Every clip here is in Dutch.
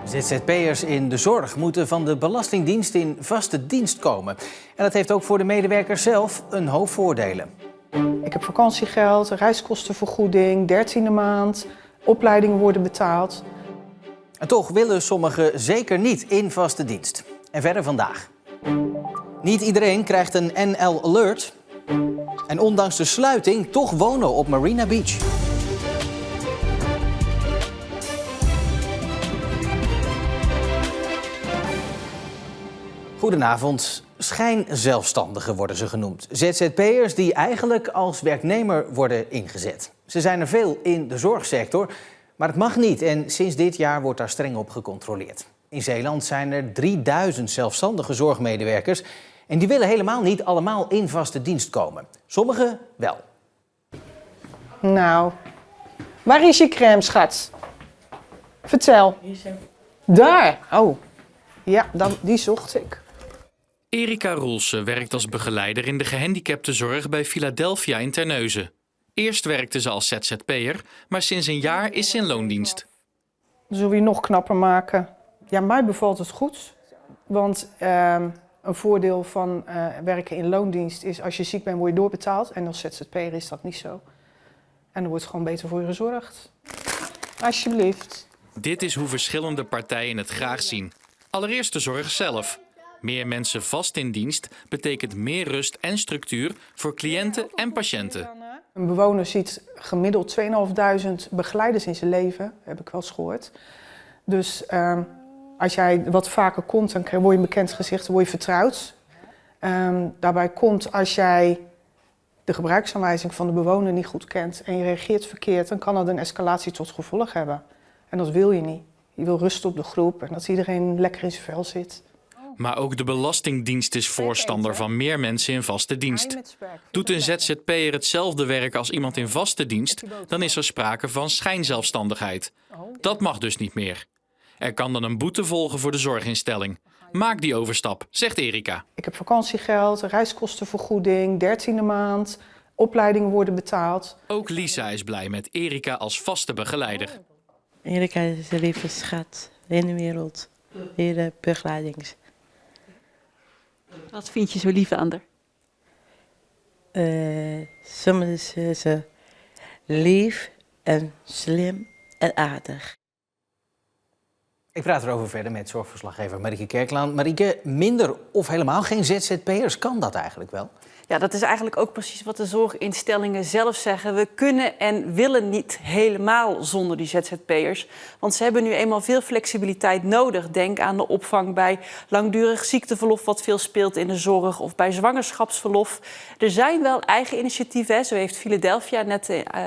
ZZP'ers in de zorg moeten van de Belastingdienst in vaste dienst komen. En dat heeft ook voor de medewerkers zelf een hoop voordelen. Ik heb vakantiegeld, reiskostenvergoeding, 13e maand, opleidingen worden betaald. En toch willen sommigen zeker niet in vaste dienst. En verder vandaag. Niet iedereen krijgt een NL Alert. En ondanks de sluiting toch wonen op Marina Beach. Goedenavond. Schijnzelfstandigen worden ze genoemd. ZZP'ers die eigenlijk als werknemer worden ingezet. Ze zijn er veel in de zorgsector, maar het mag niet. En sinds dit jaar wordt daar streng op gecontroleerd. In Zeeland zijn er 3000 zelfstandige zorgmedewerkers. En die willen helemaal niet allemaal in vaste dienst komen. Sommigen wel. Nou, waar is je crème, schat? Vertel. Daar. Oh, ja, die zocht ik. Erika Roelsen werkt als begeleider in de gehandicaptenzorg bij Philadelphia in Terneuzen. Eerst werkte ze als ZZP'er, maar sinds een jaar is ze in loondienst. Zullen we je nog knapper maken? Ja, mij bevalt het goed. Want een voordeel van werken in loondienst is als je ziek bent word je doorbetaald. En als ZZP'er is dat niet zo. En er wordt gewoon beter voor je gezorgd. Alsjeblieft. Dit is hoe verschillende partijen het graag zien. Allereerst de zorg zelf. Meer mensen vast in dienst betekent meer rust en structuur voor cliënten en patiënten. Een bewoner ziet gemiddeld 2500 begeleiders in zijn leven, heb ik wel eens gehoord. Dus als jij wat vaker komt, dan word je een bekend gezicht, dan word je vertrouwd. Daarbij komt als jij de gebruiksaanwijzing van de bewoner niet goed kent en je reageert verkeerd, dan kan dat een escalatie tot gevolg hebben. En dat wil je niet. Je wil rust op de groep en dat iedereen lekker in zijn vel zit. Maar ook de Belastingdienst is voorstander van meer mensen in vaste dienst. Doet een ZZP'er hetzelfde werk als iemand in vaste dienst, dan is er sprake van schijnzelfstandigheid. Dat mag dus niet meer. Er kan dan een boete volgen voor de zorginstelling. Maak die overstap, zegt Erika. Ik heb vakantiegeld, reiskostenvergoeding, 13e maand, opleidingen worden betaald. Ook Lisa is blij met Erika als vaste begeleider. Erika is de lieve schat in de wereld. Hier de begeleidings. Wat vind je zo lief aan haar? Soms is ze lief en slim en aardig. Ik praat erover verder met zorgverslaggever Marieke Kerklaan. Marieke, minder of helemaal geen ZZP'ers, kan dat eigenlijk wel? Ja, dat is eigenlijk ook precies wat de zorginstellingen zelf zeggen. We kunnen en willen niet helemaal zonder die ZZP'ers. Want ze hebben nu eenmaal veel flexibiliteit nodig. Denk aan de opvang bij langdurig ziekteverlof, wat veel speelt in de zorg, of bij zwangerschapsverlof. Er zijn wel eigen initiatieven. Zo heeft Philadelphia, net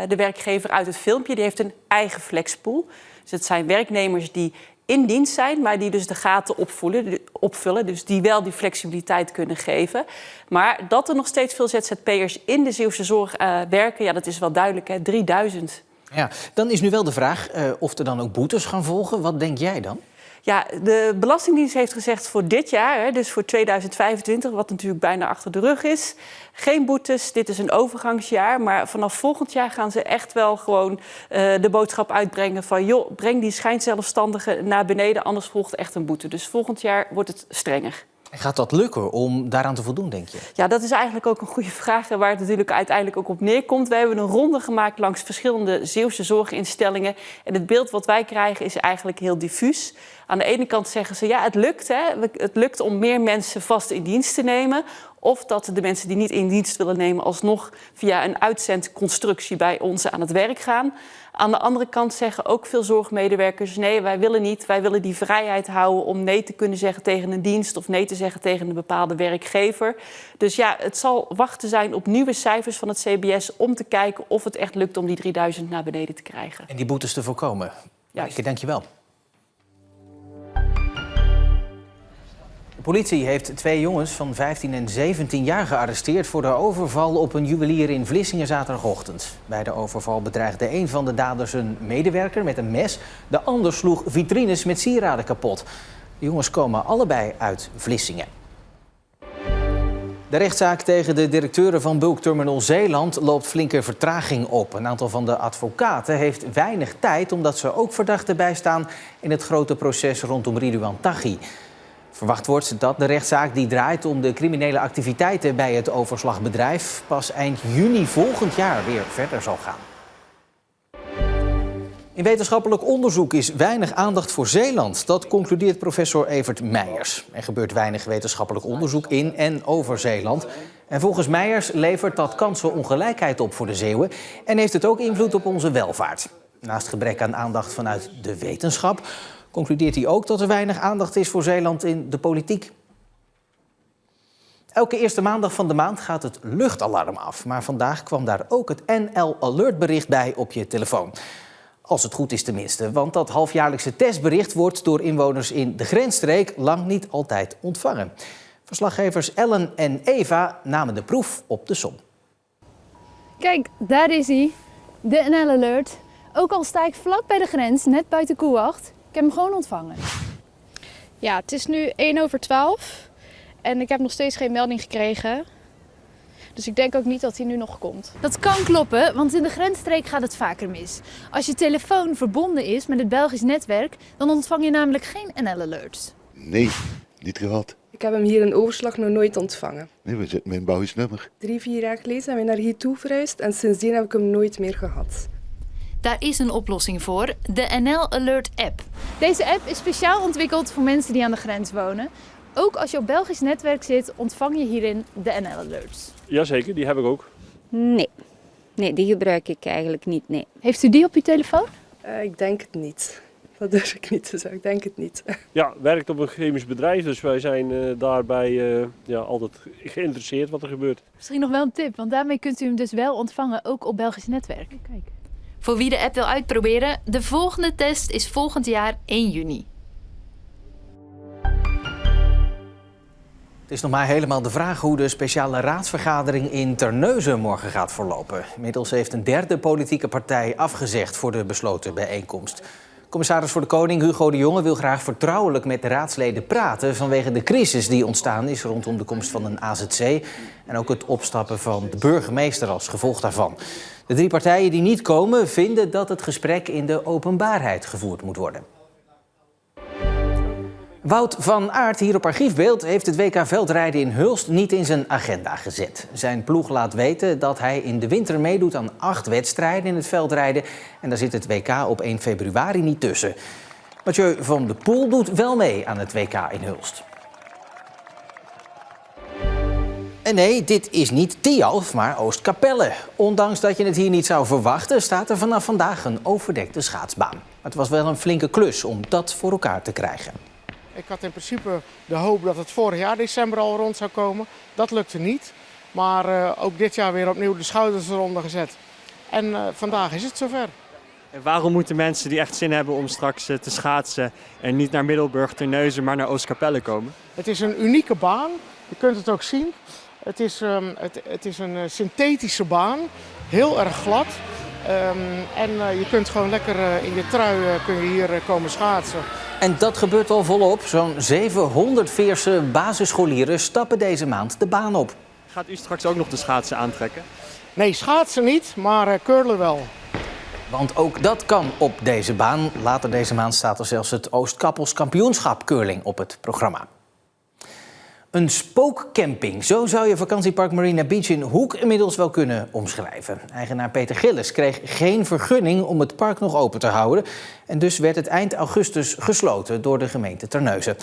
de werkgever uit het filmpje, die heeft een eigen flexpool. Dus het zijn werknemers die in dienst zijn, maar die dus de gaten opvullen. Dus die wel die flexibiliteit kunnen geven. Maar dat er nog steeds veel ZZP'ers in de Zeeuwse zorg werken, ja, dat is wel duidelijk, hè? 3000. Ja, dan is nu wel de vraag of er dan ook boetes gaan volgen. Wat denk jij dan? Ja, de Belastingdienst heeft gezegd voor dit jaar, hè, dus voor 2025, wat natuurlijk bijna achter de rug is, geen boetes, dit is een overgangsjaar. Maar vanaf volgend jaar gaan ze echt wel gewoon de boodschap uitbrengen van, joh, breng die schijnzelfstandigen naar beneden, anders volgt echt een boete. Dus volgend jaar wordt het strenger. En gaat dat lukken om daaraan te voldoen, denk je? Ja, dat is eigenlijk ook een goede vraag, waar het natuurlijk uiteindelijk ook op neerkomt. We hebben een ronde gemaakt langs verschillende Zeeuwse zorginstellingen. En het beeld wat wij krijgen is eigenlijk heel diffuus. Aan de ene kant zeggen ze, ja, het lukt, hè? Het lukt om meer mensen vast in dienst te nemen. Of dat de mensen die niet in dienst willen nemen alsnog via een uitzendconstructie bij ons aan het werk gaan. Aan de andere kant zeggen ook veel zorgmedewerkers, nee, wij willen niet. Wij willen die vrijheid houden om nee te kunnen zeggen tegen een dienst of nee te zeggen tegen een bepaalde werkgever. Dus ja, het zal wachten zijn op nieuwe cijfers van het CBS om te kijken of het echt lukt om die 3000 naar beneden te krijgen. En die boetes te voorkomen. Juist. Dank je wel. De politie heeft 2 jongens van 15 en 17 jaar gearresteerd voor de overval op een juwelier in Vlissingen zaterdagochtend. Bij de overval bedreigde een van de daders een medewerker met een mes. De ander sloeg vitrines met sieraden kapot. De jongens komen allebei uit Vlissingen. De rechtszaak tegen de directeuren van Bulkterminal Zeeland loopt flinke vertraging op. Een aantal van de advocaten heeft weinig tijd omdat ze ook verdachten bijstaan in het grote proces rondom Ridouan Taghi. Verwacht wordt dat de rechtszaak die draait om de criminele activiteiten bij het overslagbedrijf pas eind juni volgend jaar weer verder zal gaan. In wetenschappelijk onderzoek is weinig aandacht voor Zeeland. Dat concludeert professor Evert Meijers. Er gebeurt weinig wetenschappelijk onderzoek in en over Zeeland. En volgens Meijers levert dat kansenongelijkheid op voor de Zeeuwen en heeft het ook invloed op onze welvaart. Naast gebrek aan aandacht vanuit de wetenschap concludeert hij ook dat er weinig aandacht is voor Zeeland in de politiek. Elke eerste maandag van de maand gaat het luchtalarm af. Maar vandaag kwam daar ook het NL Alert bericht bij op je telefoon. Als het goed is tenminste, want dat halfjaarlijkse testbericht wordt door inwoners in de grensstreek lang niet altijd ontvangen. Verslaggevers Ellen en Eva namen de proef op de som. Kijk, daar is hij, de NL Alert. Ook al sta ik vlak bij de grens, net buiten Koewacht, ik heb hem gewoon ontvangen. Ja, het is nu 11:01 en ik heb nog steeds geen melding gekregen. Dus ik denk ook niet dat hij nu nog komt. Dat kan kloppen, want in de grensstreek gaat het vaker mis. Als je telefoon verbonden is met het Belgisch netwerk, dan ontvang je namelijk geen NL Alerts. Nee, niet gehad. Ik heb hem hier in Overslag nog nooit ontvangen. Nee, we zitten met een Belgisch nummer. 3-4 jaar geleden zijn we naar hier toe verhuisd en sindsdien heb ik hem nooit meer gehad. Daar is een oplossing voor, de NL Alert app. Deze app is speciaal ontwikkeld voor mensen die aan de grens wonen. Ook als je op Belgisch netwerk zit, ontvang je hierin de NL Alerts. Jazeker, die heb ik ook. Nee, die gebruik ik eigenlijk niet, nee. Heeft u die op uw telefoon? Ik denk het niet. Dat durf ik niet te zeggen, ik denk het niet. Ja, werkt op een chemisch bedrijf, dus wij zijn daarbij altijd geïnteresseerd wat er gebeurt. Misschien nog wel een tip, want daarmee kunt u hem dus wel ontvangen, ook op Belgisch netwerk. Kijk. Voor wie de app wil uitproberen, de volgende test is volgend jaar 1 juni. Het is nog maar helemaal de vraag hoe de speciale raadsvergadering in Terneuzen morgen gaat verlopen. Inmiddels heeft een derde politieke partij afgezegd voor de besloten bijeenkomst. Commissaris voor de Koning Hugo de Jonge wil graag vertrouwelijk met de raadsleden praten vanwege de crisis die ontstaan is rondom de komst van een AZC en ook het opstappen van de burgemeester als gevolg daarvan. De drie partijen die niet komen vinden dat het gesprek in de openbaarheid gevoerd moet worden. Wout van Aert, hier op Archiefbeeld, heeft het WK veldrijden in Hulst niet in zijn agenda gezet. Zijn ploeg laat weten dat hij in de winter meedoet aan 8 wedstrijden in het veldrijden. En daar zit het WK op 1 februari niet tussen. Mathieu van der Poel doet wel mee aan het WK in Hulst. En nee, dit is niet Tialf, maar Oostkapelle. Ondanks dat je het hier niet zou verwachten, staat er vanaf vandaag een overdekte schaatsbaan. Maar het was wel een flinke klus om dat voor elkaar te krijgen. Ik had in principe de hoop dat het vorig jaar december al rond zou komen. Dat lukte niet. Maar ook dit jaar weer opnieuw de schouders eronder gezet. En vandaag is het zover. En waarom moeten mensen die echt zin hebben om straks te schaatsen en niet naar Middelburg, Terneuzen, maar naar Oostkapelle komen? Het is een unieke baan. Je kunt het ook zien. Het is een synthetische baan. Heel erg glad. En je kunt gewoon lekker in je trui kun je hier komen schaatsen. En dat gebeurt al volop. Zo'n 700 Veerse basisscholieren stappen deze maand de baan op. Gaat u straks ook nog de schaatsen aantrekken? Nee, schaatsen niet, maar curlen wel. Want ook dat kan op deze baan. Later deze maand staat er zelfs het Oostkappels kampioenschap curling op het programma. Een spookcamping, zo zou je vakantiepark Marina Beach in Hoek inmiddels wel kunnen omschrijven. Eigenaar Peter Gillis kreeg geen vergunning om het park nog open te houden. En dus werd het eind augustus gesloten door de gemeente Terneuzen.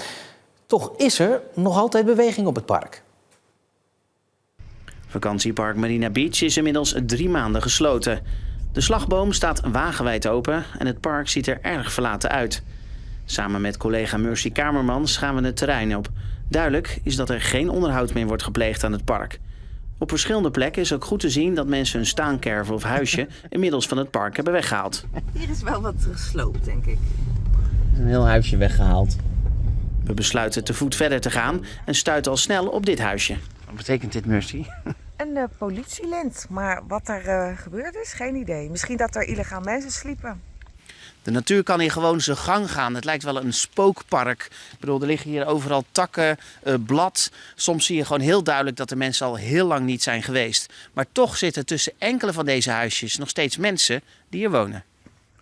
Toch is er nog altijd beweging op het park. Vakantiepark Marina Beach is inmiddels 3 maanden gesloten. De slagboom staat wagenwijd open en het park ziet er erg verlaten uit. Samen met collega Mercy Kamermans gaan we het terrein op. Duidelijk is dat er geen onderhoud meer wordt gepleegd aan het park. Op verschillende plekken is ook goed te zien dat mensen hun staankerven of huisje inmiddels van het park hebben weggehaald. Hier is wel wat gesloopt, denk ik. Er is een heel huisje weggehaald. We besluiten te voet verder te gaan en stuiten al snel op dit huisje. Wat betekent dit, Mercy? Een politielint, maar wat er gebeurd is, geen idee. Misschien dat er illegaal mensen sliepen. De natuur kan hier gewoon zijn gang gaan. Het lijkt wel een spookpark. Ik bedoel, er liggen hier overal takken, blad. Soms zie je gewoon heel duidelijk dat de mensen al heel lang niet zijn geweest. Maar toch zitten tussen enkele van deze huisjes nog steeds mensen die hier wonen.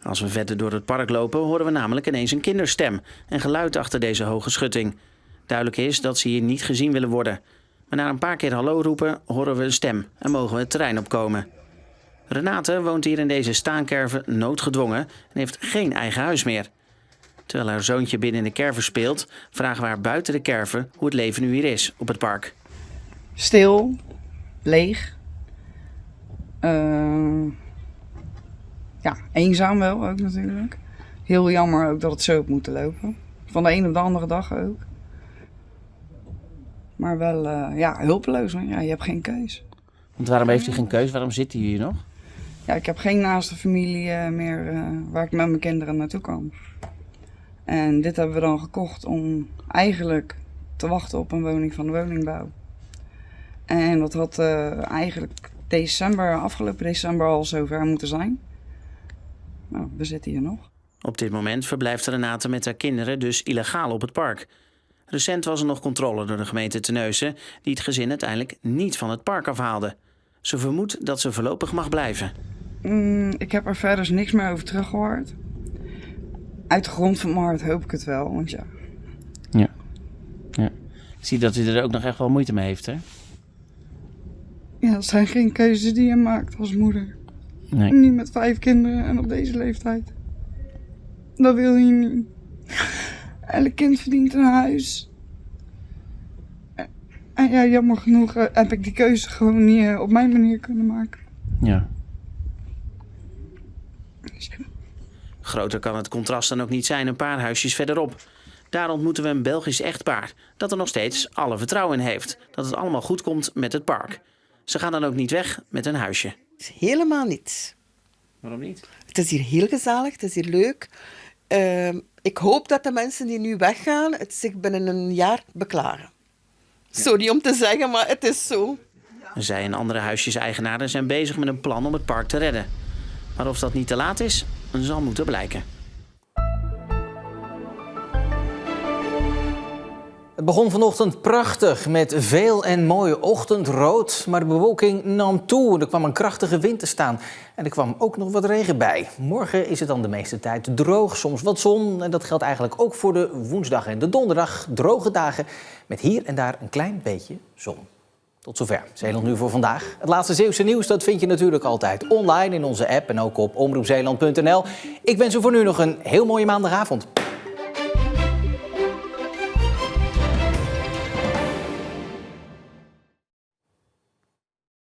Als we verder door het park lopen, horen we namelijk ineens een kinderstem en geluid achter deze hoge schutting. Duidelijk is dat ze hier niet gezien willen worden. Maar na een paar keer hallo roepen, horen we een stem en mogen we het terrein opkomen. Renate woont hier in deze staankerven noodgedwongen en heeft geen eigen huis meer. Terwijl haar zoontje binnen de kerven speelt, vragen we haar buiten de kerven hoe het leven nu hier is op het park. Stil, leeg. Ja, eenzaam wel ook natuurlijk. Heel jammer ook dat het zo op moet lopen. Van de een op de andere dag ook. Maar wel ja, hulpeloos, want ja, je hebt geen keus. Want waarom heeft u geen keus? Waarom zit u hier nog? Ja, ik heb geen naaste familie meer waar ik met mijn kinderen naartoe kan. En dit hebben we dan gekocht om eigenlijk te wachten op een woning van de woningbouw. En dat had eigenlijk afgelopen december al zover moeten zijn. Nou, we zitten hier nog. Op dit moment verblijft Renate met haar kinderen dus illegaal op het park. Recent was er nog controle door de gemeente Terneuzen die het gezin uiteindelijk niet van het park afhaalde. Ze vermoedt dat ze voorlopig mag blijven. Ik heb er verder niks meer over teruggehoord. Uit de grond van mijn hart hoop ik het wel, want ja. Ja. Ik zie dat u er ook nog echt wel moeite mee heeft, hè? Ja, dat zijn geen keuzes die je maakt als moeder. Nee. Niet met 5 kinderen en op deze leeftijd. Dat wil je niet. Elk kind verdient een huis. En ja, jammer genoeg heb ik die keuze gewoon niet op mijn manier kunnen maken. Ja. Groter kan het contrast dan ook niet zijn een paar huisjes verderop. Daar ontmoeten we een Belgisch echtpaar dat er nog steeds alle vertrouwen in heeft. Dat het allemaal goed komt met het park. Ze gaan dan ook niet weg met hun huisje. Helemaal niet. Waarom niet? Het is hier heel gezellig, het is hier leuk. Ik hoop dat de mensen die nu weggaan het zich binnen een jaar beklaren. Ja. Sorry om te zeggen, maar het is zo. Zij en andere huisjeseigenaren zijn bezig met een plan om het park te redden. Maar of dat niet te laat is, zal moeten blijken. Het begon vanochtend prachtig met veel en mooi ochtendrood. Maar de bewolking nam toe. Er kwam een krachtige wind te staan. En er kwam ook nog wat regen bij. Morgen is het dan de meeste tijd droog, soms wat zon. En dat geldt eigenlijk ook voor de woensdag en de donderdag. Droge dagen met hier en daar een klein beetje zon. Tot zover. Zeeland nu voor vandaag. Het laatste Zeeuwse nieuws dat vind je natuurlijk altijd online in onze app en ook op omroepzeeland.nl. Ik wens u voor nu nog een heel mooie maandagavond.